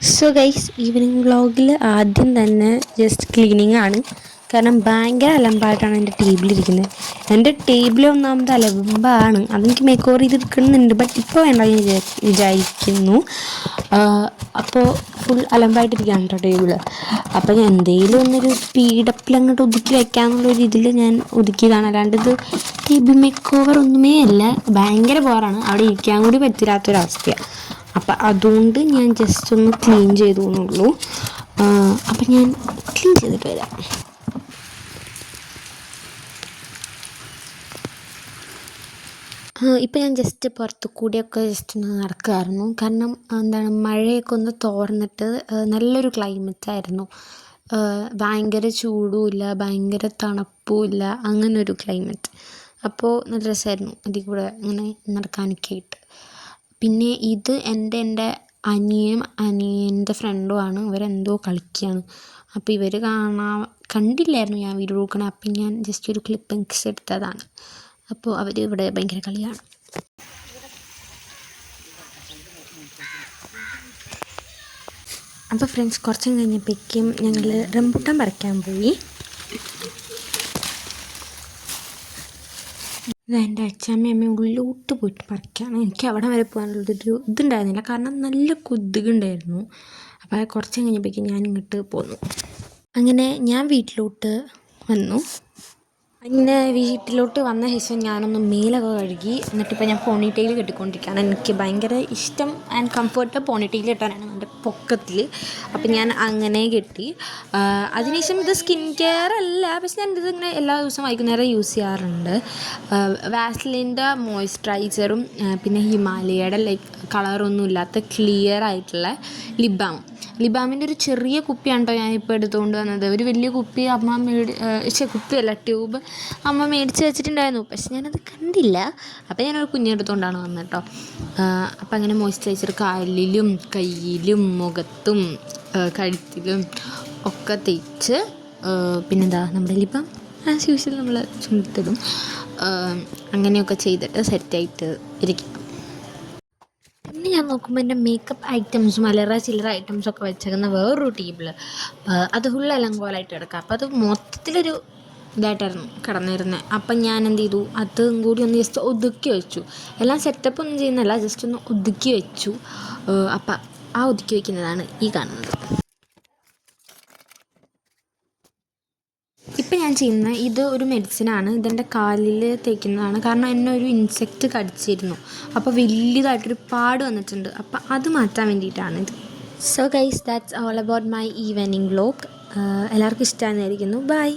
So guys, evening വ്ളോഗിൽ ആദ്യം തന്നെ ജസ്റ്റ് ക്ലീനിങ് ആണ്. കാരണം ഭയങ്കര അലമ്പായിട്ടാണ് എൻ്റെ ടേബിളിരിക്കുന്നത്. എൻ്റെ ടേബിൾ ഒന്നാമത് അലമ്പാണ്, അതെനിക്ക് മേക്ക് ഓവർ ചെയ്തെടുക്കുന്നുണ്ട്. ബട്ട് ഇപ്പോൾ വേണ്ട ഞാൻ വിചാരിക്കുന്നു. അപ്പോൾ ഫുൾ അലമ്പായിട്ടിരിക്കുകയാണ് കേട്ടോ ടേബിൾ. അപ്പോൾ ഞാൻ എന്തെങ്കിലും ഒന്നൊരു സ്പീഡപ്പിൽ അങ്ങോട്ട് ഒതുക്കി വയ്ക്കാമെന്നുള്ളൊരു ഇതിൽ ഞാൻ ഒതുക്കിയതാണ്. അല്ലാണ്ട് ഇത് ടേബിൾ മേക്ക് ഓവർ ഒന്നുമേ അല്ല. ഭയങ്കര ബോറാണ്, അവിടെ ഇരിക്കാൻ കൂടി പറ്റില്ലാത്തൊരവസ്ഥയാണ്. അപ്പം അതുകൊണ്ട് ഞാൻ ജസ്റ്റ് ഒന്ന് ക്ലീൻ ചെയ്തു എന്നുള്ളൂ. അപ്പം ഞാൻ ക്ലീൻ ചെയ്തിട്ട് വരാം. ഇപ്പം ഞാൻ ജസ്റ്റ് പുറത്ത് കൂടിയൊക്കെ ജസ്റ്റ് ഒന്ന് നടക്കുമായിരുന്നു. കാരണം എന്താണ്, മഴയൊക്കെ ഒന്ന് തോർന്നിട്ട് നല്ലൊരു ക്ലൈമറ്റായിരുന്നു. ഭയങ്കര ചൂടുമില്ല, ഭയങ്കര തണുപ്പുമില്ല, അങ്ങനൊരു ക്ലൈമറ്റ്. അപ്പോൾ നല്ല രസമായിരുന്നു അതിൽ കൂടെ ഇങ്ങനെ നടക്കാനൊക്കെ ആയിട്ട്. പിന്നെ ഇത് എൻ്റെ അനിയൻ്റെ ഫ്രണ്ടുമാണ്. ഇവരെന്തോ കളിക്കുകയാണ്. അപ്പോൾ ഇവർ കണ്ടില്ലായിരുന്നു ഞാൻ വീഡിയോ എടുക്കണേ. അപ്പം ഞാൻ ജസ്റ്റ് ഒരു ക്ലിപ്പിങ്സ് എടുത്തതാണ്. അപ്പോൾ അവർ ഇവിടെ ഭയങ്കര കളിയാണ്. അപ്പോൾ ഫ്രണ്ട്സ്, കുറച്ചും കഴിഞ്ഞപ്പോഴേക്കും ഞങ്ങൾ റംബൂട്ടാൻ പറിക്കാൻ പോയി. എൻ്റെ അച്ഛമ്മയും ഉള്ളിലോട്ട് പോയിട്ട് പറിക്കുകയാണ്. എനിക്ക് അവിടെ വരെ പോകാനുള്ളൊരു ഇതുണ്ടായിരുന്നില്ല, കാരണം നല്ല കൊതുകുണ്ടായിരുന്നു. അപ്പോൾ കുറച്ചും കഴിഞ്ഞപ്പോഴേക്കും ഞാൻ ഇങ്ങോട്ട് പോന്നു. അങ്ങനെ ഞാൻ വീട്ടിലോട്ട് വന്നു. അങ്ങനെ വീട്ടിലോട്ട് വന്ന ശേഷം ഞാനൊന്ന് മേലൊക്കെ കഴുകി. എന്നിട്ടിപ്പോൾ ഞാൻ പോണിറ്റെയിൽ കെട്ടിക്കൊണ്ടിരിക്കുകയാണ്. എനിക്ക് ഭയങ്കര ഇഷ്ടം ആൻഡ് കംഫർട്ട് പോണിറ്റെയിൽ കെട്ടാനാണ് എൻ്റെ പൊക്കത്തിൽ. അപ്പം ഞാൻ അങ്ങനെ കെട്ടി. അതിനുശേഷം ഇത് സ്കിൻ കെയർ അല്ല, പക്ഷെ ഞാൻ ഇതിങ്ങനെ എല്ലാ ദിവസവും വൈകുന്നേരം യൂസ് ചെയ്യാറുണ്ട്. വാസ്ലിൻ്റെ മോയ്സ്ചറൈസറും പിന്നെ ഹിമാലയയുടെ കളറൊന്നും ഇല്ലാത്ത ക്ലിയർ ആയിട്ടുള്ള ലിപ് ബാമിൻ്റെ ഒരു ചെറിയ കുപ്പിയാണ് കേട്ടോ ഞാനിപ്പോൾ എടുത്തുകൊണ്ട് വന്നത്. ഒരു വലിയ കുപ്പി അമ്മ കുപ്പിയല്ല, ട്യൂബ് അമ്മ മേടിച്ച് വെച്ചിട്ടുണ്ടായിരുന്നു. പക്ഷെ ഞാനത് കണ്ടില്ല. അപ്പോൾ ഞാനൊരു കുഞ്ഞെടുത്തുകൊണ്ടാണ് വന്നത് കേട്ടോ. അപ്പം അങ്ങനെ മോയ്സ്ചറൈസർ കാലിലും കയ്യിലും മുഖത്തും കഴുത്തിലും ഒക്കെ തേച്ച്, പിന്നെന്താ നമ്മുടെ ലിപ് ബാം ആസ് യൂഷ്വൽ നമ്മൾ ചുണ്ടിട്ടിടും. അങ്ങനെയൊക്കെ ചെയ്തിട്ട് സെറ്റായിട്ട് ഇരിക്കും. പിന്നെ ഞാൻ നോക്കുമ്പോൾ എൻ്റെ മേക്കപ്പ് ഐറ്റംസും അല്ലറ ചില്ലറ ഐറ്റംസൊക്കെ വെച്ചേക്കുന്ന വേറൊരു ടേബിൾ, അത് ഫുൾ അലങ്കോലമായിട്ട് കിടക്കുക. അപ്പോൾ അത് മൊത്തത്തിലൊരു ഇതായിട്ടായിരുന്നു കിടന്നിരുന്നത്. അപ്പം ഞാൻ എന്ത് ചെയ്തു, അതും കൂടി ഒന്ന് ജസ്റ്റ് ഒതുക്കി വെച്ചു. എല്ലാം സെറ്റപ്പ് ഒന്നും ചെയ്യുന്നതല്ല, ജസ്റ്റ് ഒന്ന് ഒതുക്കി വെച്ചു. അപ്പം ആ ഒതുക്കി വയ്ക്കുന്നതാണ് ഈ കാണുന്നത്. ഇപ്പം ഞാൻ ചെയ്യുന്ന ഇത് ഒരു മെഡിസിനാണ്. ഇതെൻ്റെ കാലിൽ തേക്കുന്നതാണ്. കാരണം എന്നെ ഒരു ഇൻസെക്റ്റ് കടിച്ചിരുന്നു. അപ്പോൾ വലിയതായിട്ടൊരു പാട് വന്നിട്ടുണ്ട്. അപ്പം അത് മാറ്റാൻ വേണ്ടിയിട്ടാണ് ഇത്. So guys, that's all about my evening vlog. എല്ലാവർക്കും ഇഷ്ടമായിരിക്കുന്നു. ബൈ.